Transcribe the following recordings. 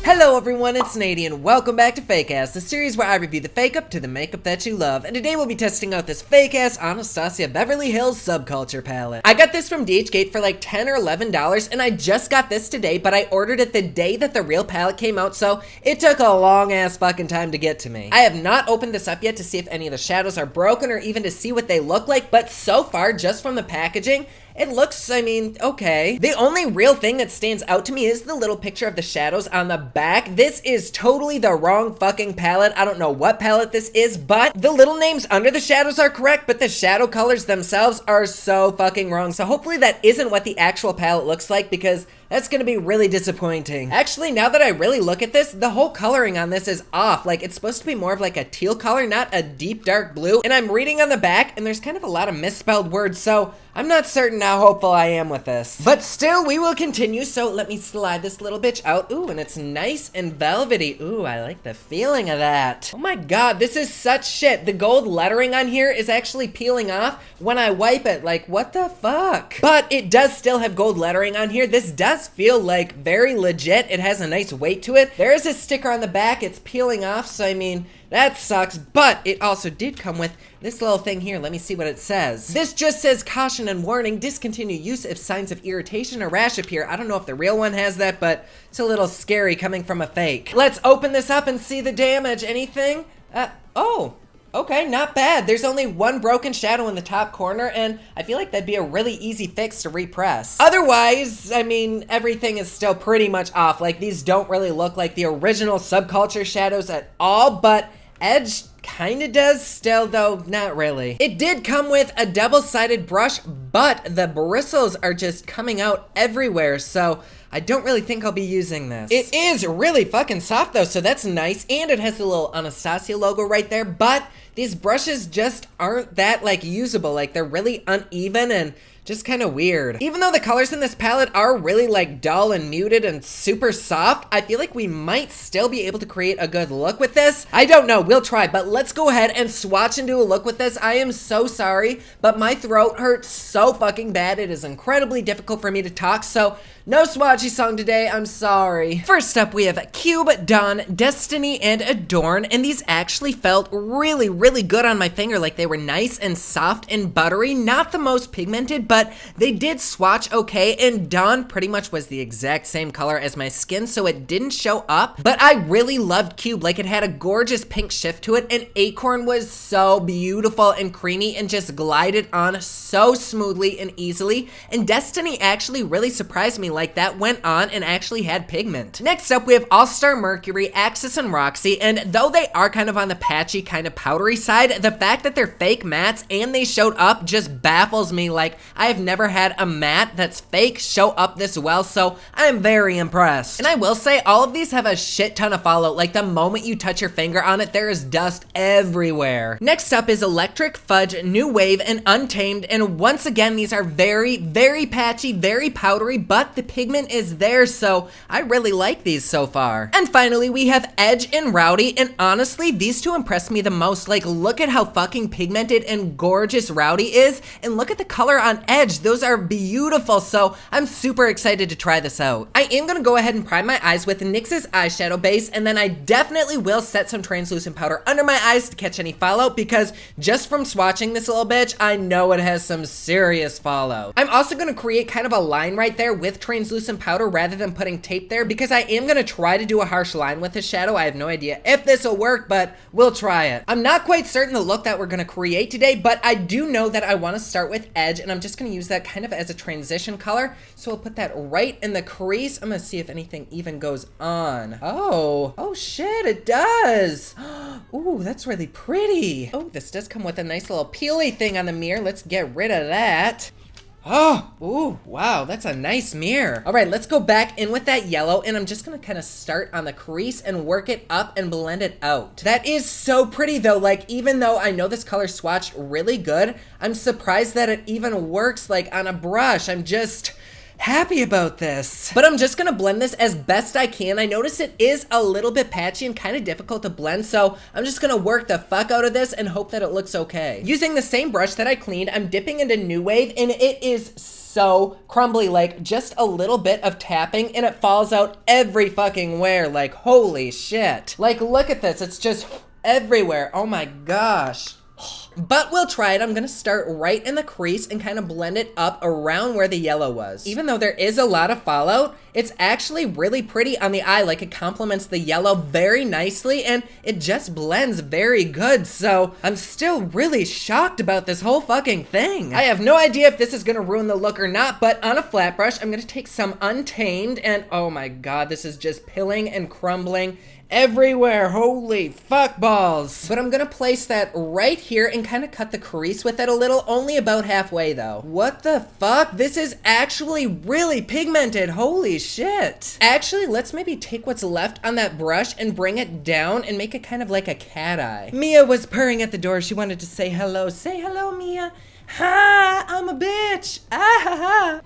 Hello everyone, it's NADI and welcome back to Fake Ass, the series where I review the fake up to the makeup that you love. And today we'll be testing out this fake ass Anastasia Beverly Hills Subculture palette. I got this from DHgate for like $10 or $11 and I just got this today, but I ordered it the day that the real palette came out, so it took a long ass fucking time to get to me. I have not opened this up yet to see if any of the shadows are broken or even to see what they look like, but so far, just from the packaging, it looks, I mean, okay. The only real thing that stands out to me is the little picture of the shadows on the back. This is totally the wrong fucking palette. I don't know what palette this is, but the little names under the shadows are correct, but the shadow colors themselves are so fucking wrong. So hopefully that isn't what the actual palette looks like, because that's gonna be really disappointing. Actually, now that I really look at this, the whole coloring on this is off. Like, it's supposed to be more of like a teal color, not a deep dark blue. And I'm reading on the back, and there's kind of a lot of misspelled words, so I'm not certain how hopeful I am with this. But still, we will continue, so let me slide this little bitch out. Ooh, and it's nice and velvety. Ooh, I like the feeling of that. Oh my god, this is such shit. The gold lettering on here is actually peeling off when I wipe it. Like, what the fuck? But it does still have gold lettering on here. This does feel like very legit. It has a nice weight to it. There is a sticker on the back. It's peeling off, so I mean, that sucks, but it also did come with this little thing here. Let me see what it says. This just says caution and warning, discontinue use if signs of irritation or rash appear. I don't know if the real one has that, but it's a little scary coming from a fake. Let's open this up and see the damage. Anything? Oh. Okay, not bad. There's only one broken shadow in the top corner, and I feel like that'd be a really easy fix to repress. Otherwise, I mean, everything is still pretty much off. Like, these don't really look like the original Subculture shadows at all, but Edge kinda does still, though not really. It did come with a double-sided brush, but the bristles are just coming out everywhere, so I don't really think I'll be using this. It is really fucking soft though, so that's nice, and it has the little Anastasia logo right there, but these brushes just aren't that, like, usable. Like, they're really uneven and just kind of weird. Even though the colors in this palette are really, like, dull and muted and super soft, I feel like we might still be able to create a good look with this. I don't know, we'll try, but let's go ahead and swatch and do a look with this. I am so sorry, but my throat hurts so fucking bad. It is incredibly difficult for me to talk, so no swatchy song today, I'm sorry. First up, we have Cube, Dawn, Destiny, and Adorn, and these actually felt really, really good on my finger. Like, they were nice and soft and buttery, not the most pigmented, but they did swatch okay, and Dawn pretty much was the exact same color as my skin, so it didn't show up, but I really loved Cube. Like, it had a gorgeous pink shift to it, and Acorn was so beautiful and creamy and just glided on so smoothly and easily, and Destiny actually really surprised me. Like, that went on and actually had pigment. Next up, we have All-Star Mercury, Axis, and Roxy, and though they are kind of on the patchy, kind of powdery side, the fact that they're fake mattes and they showed up just baffles me. Like, I have never had a matte that's fake show up this well, so I'm very impressed. And I will say, all of these have a shit ton of fallout. Like, the moment you touch your finger on it, there is dust everywhere. Next up is Electric, Fudge, New Wave, and Untamed, and once again, these are very, very patchy, very powdery, but the pigment is there, so I really like these so far. And finally, we have Edge and Rowdy, and honestly, these two impressed me the most. Like, look at how fucking pigmented and gorgeous Rowdy is, and look at the color on Edge. Those are beautiful, so I'm super excited to try this out. I am gonna go ahead and prime my eyes with NYX's eyeshadow base, and then I definitely will set some translucent powder under my eyes to catch any fallout, because just from swatching this little bitch, I know it has some serious fallout. I'm also gonna create kind of a line right there with translucent powder rather than putting tape there, because I am gonna try to do a harsh line with this shadow. I have no idea if this will work, but we'll try it. I'm not quite certain the look that we're gonna create today, but I do know that I want to start with Edge, and I'm just gonna use that kind of as a transition color, so I'll put that right in the crease. I'm gonna see if anything even goes on. Oh shit, it does. Ooh, that's really pretty. Oh, this does come with a nice little peely thing on the mirror. Let's get rid of that. Oh, ooh, wow, that's a nice mirror. All right, let's go back in with that yellow, and I'm just gonna kind of start on the crease and work it up and blend it out. That is so pretty though. Like, even though I know this color swatched really good, I'm surprised that it even works like on a brush. I'm just happy about this. But I'm just gonna blend this as best I can. I notice it is a little bit patchy and kind of difficult to blend, so I'm just gonna work the fuck out of this and hope that it looks okay. Using the same brush that I cleaned, I'm dipping into New Wave, and it is so crumbly, like just a little bit of tapping and it falls out every fucking where, like holy shit. Like look at this, it's just everywhere, oh my gosh. But we'll try it. I'm gonna start right in the crease and kind of blend it up around where the yellow was. Even though there is a lot of fallout, it's actually really pretty on the eye, like it complements the yellow very nicely and it just blends very good. So I'm still really shocked about this whole fucking thing. I have no idea if this is gonna ruin the look or not, but on a flat brush, I'm gonna take some Untamed and oh my god, this is just pilling and crumbling everywhere, holy fuck balls. But I'm gonna place that right here and kind of cut the crease with it a little, only about halfway though. What the fuck? This is actually really pigmented, holy shit. Actually, let's maybe take what's left on that brush and bring it down and make it kind of like a cat eye. Mia was purring at the door, she wanted to say hello. Say hello, Mia. Hi, I'm a bitch. Ah ha ha.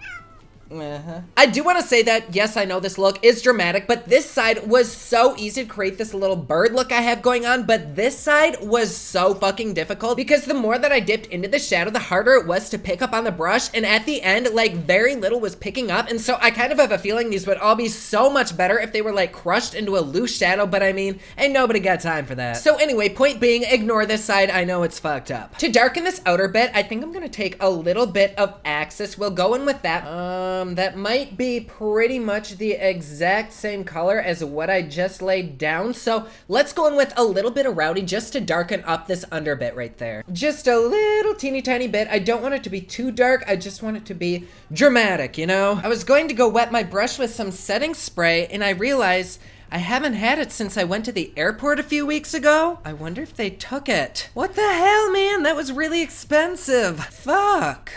I do want to say that, yes, I know this look is dramatic, but this side was so easy to create this little bird look I have going on, but this side was so fucking difficult because the more that I dipped into the shadow, the harder it was to pick up on the brush, and at the end, like, very little was picking up, and so I kind of have a feeling these would all be so much better if they were, like, crushed into a loose shadow, but I mean, ain't nobody got time for that. So anyway, point being, ignore this side, I know it's fucked up. To darken this outer bit, I think I'm gonna take a little bit of Axis. We'll go in with that. That might be pretty much the exact same color as what I just laid down. So let's go in with a little bit of Rowdy just to darken up this under bit right there. Just a little teeny tiny bit. I don't want it to be too dark. I just want it to be dramatic, you know? I was going to go wet my brush with some setting spray and I realized I haven't had it since I went to the airport a few weeks ago. I wonder if they took it. What the hell, man? That was really expensive. Fuck.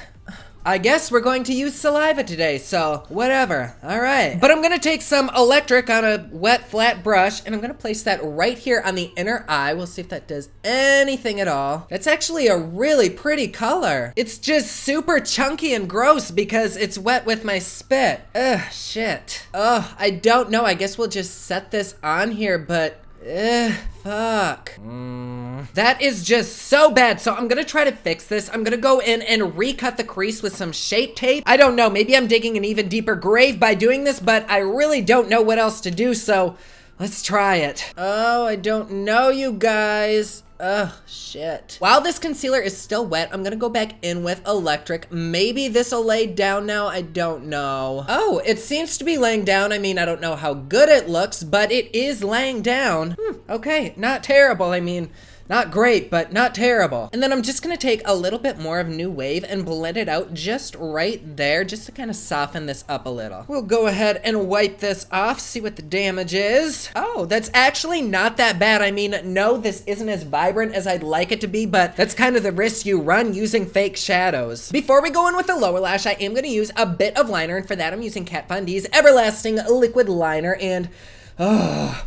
I guess we're going to use saliva today, so whatever. All right. But I'm gonna take some electric on a wet flat brush and I'm gonna place that right here on the inner eye. We'll see if that does anything at all. That's actually a really pretty color. It's just super chunky and gross because it's wet with my spit. Ugh, shit. Ugh, I don't know. I guess we'll just set this on here, but fuck. That is just so bad. So I'm gonna try to fix this. I'm gonna go in and recut the crease with some Shape Tape. I don't know, maybe I'm digging an even deeper grave by doing this, but I really don't know what else to do, so let's try it. Oh, I don't know, you guys. Ugh, shit. While this concealer is still wet, I'm gonna go back in with electric. Maybe this'll lay down now, I don't know. Oh, it seems to be laying down. I mean, I don't know how good it looks, but it is laying down. Okay, not terrible. I mean, not great, but not terrible. And then I'm just gonna take a little bit more of New Wave and blend it out just right there, just to kind of soften this up a little. We'll go ahead and wipe this off, see what the damage is. Oh, that's actually not that bad. I mean, no, this isn't as vibrant as I'd like it to be, but that's kind of the risk you run using fake shadows. Before we go in with the lower lash, I am gonna use a bit of liner, and for that I'm using Kat Von D's Everlasting Liquid Liner, and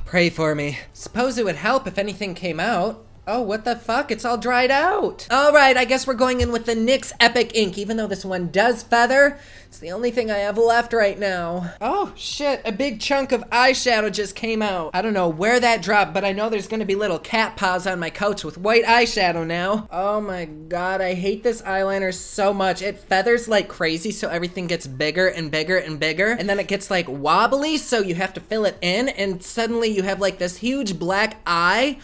pray for me. Suppose it would help if anything came out. Oh, what the fuck? It's all dried out. All right, I guess we're going in with the NYX Epic Ink. Even though this one does feather, it's the only thing I have left right now. Oh, shit, a big chunk of eyeshadow just came out. I don't know where that dropped, but I know there's gonna be little cat paws on my couch with white eyeshadow now. Oh my god, I hate this eyeliner so much. It feathers like crazy, so everything gets bigger and bigger and bigger, and then it gets like wobbly, so you have to fill it in, and suddenly you have like this huge black eye.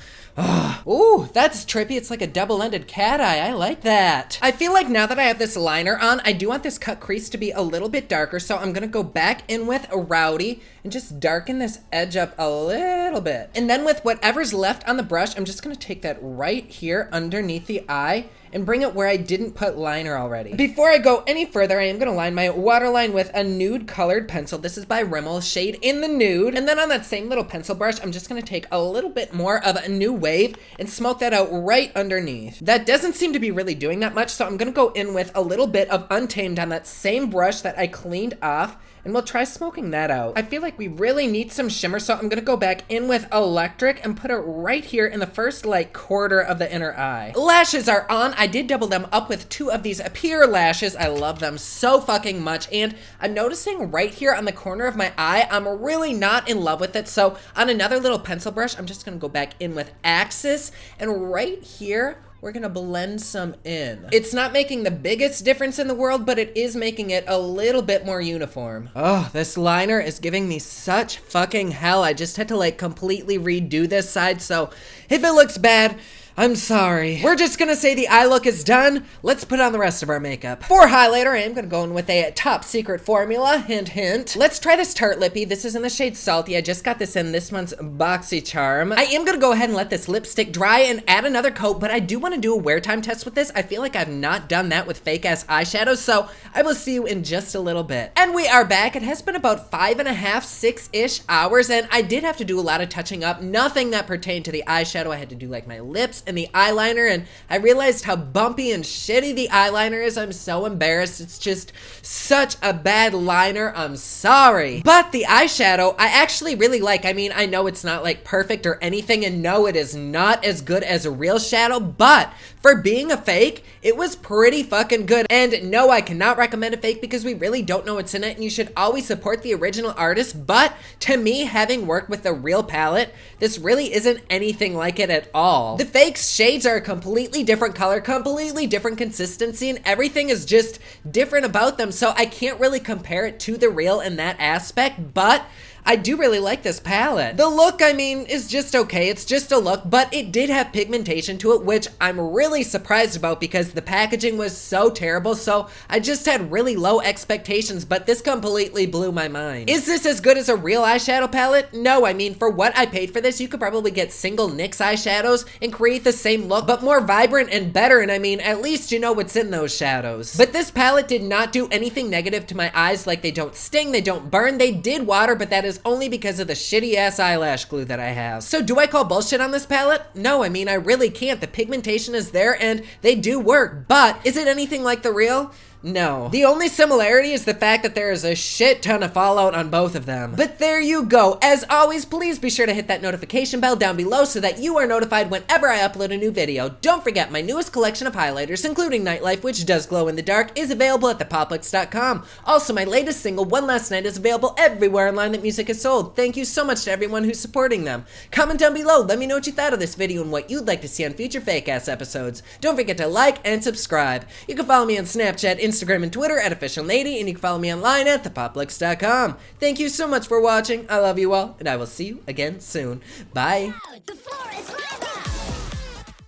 Ooh, that's trippy. It's like a double-ended cat eye. I like that. I feel like now that I have this liner on, I do want this cut crease to be a little bit darker, so I'm gonna go back in with a Rowdy and just darken this edge up a little bit. And then with whatever's left on the brush, I'm just gonna take that right here underneath the eye and bring it where I didn't put liner already. Before I go any further, I am gonna line my waterline with a nude colored pencil. This is by Rimmel, shade In the Nude. And then on that same little pencil brush, I'm just gonna take a little bit more of a New Wave and smoke that out right underneath. That doesn't seem to be really doing that much, so I'm gonna go in with a little bit of Untamed on that same brush that I cleaned off, and we'll try smoking that out. I feel like we really need some shimmer, so I'm gonna go back in with electric and put it right here in the first like quarter of the inner eye. Lashes are on. I did double them up with 2 of these Appear lashes. I love them so fucking much, and I'm noticing right here on the corner of my eye, I'm really not in love with it, so on another little pencil brush, I'm just gonna go back in with Axis, and right here we're gonna blend some in. It's not making the biggest difference in the world, but it is making it a little bit more uniform. Oh, this liner is giving me such fucking hell. I just had to like completely redo this side, so if it looks bad, I'm sorry. We're just gonna say the eye look is done. Let's put on the rest of our makeup. For highlighter, I am gonna go in with a top secret formula, hint hint. Let's try this Tarte Lippy. This is in the shade Salty. I just got this in this month's Boxy Charm. I am gonna go ahead and let this lipstick dry and add another coat, but I do wanna do a wear time test with this. I feel like I've not done that with fake ass eyeshadows, so I will see you in just a little bit. And we are back. It has been about 5.5, 6-ish hours, and I did have to do a lot of touching up. Nothing that pertained to the eyeshadow. I had to do like my lips and the eyeliner, and I realized how bumpy and shitty the eyeliner is. I'm so embarrassed. It's just such a bad liner. I'm sorry. But the eyeshadow, I actually really like. I mean, I know it's not like perfect or anything, and no, it is not as good as a real shadow, but for being a fake, it was pretty fucking good. And no, I cannot recommend a fake because we really don't know what's in it, and you should always support the original artist. But to me, having worked with the real palette, this really isn't anything like it at all. The fake shades are a completely different color, completely different consistency, and everything is just different about them, so I can't really compare it to the real in that aspect, but I do really like this palette. The look, I mean, is just okay. It's just a look, but it did have pigmentation to it, which I'm really surprised about because the packaging was so terrible, so I just had really low expectations, but this completely blew my mind. Is this as good as a real eyeshadow palette? No, I mean, for what I paid for this, you could probably get single NYX eyeshadows and create the same look, but more vibrant and better, and I mean, at least you know what's in those shadows. But this palette did not do anything negative to my eyes. Like, they don't sting, they don't burn, they did water, but that is only because of the shitty ass eyelash glue that I have. So do I call bullshit on this palette? No, I mean, I really can't. The pigmentation is there and they do work, but is it anything like the real? No. The only similarity is the fact that there is a shit ton of fallout on both of them. But there you go. As always, please be sure to hit that notification bell down below so that you are notified whenever I upload a new video. Don't forget, my newest collection of highlighters, including Nightlife, which does glow in the dark, is available at thepopluxe.com. Also, my latest single, One Last Night, is available everywhere online that music is sold. Thank you so much to everyone who's supporting them. Comment down below, let me know what you thought of this video and what you'd like to see on future fake-ass episodes. Don't forget to like and subscribe. You can follow me on Snapchat, Instagram, and Twitter at officialNADI, and you can follow me online at thepopluxe.com. Thank you so much for watching. I love you all, and I will see you again soon. Bye. The floor is lava.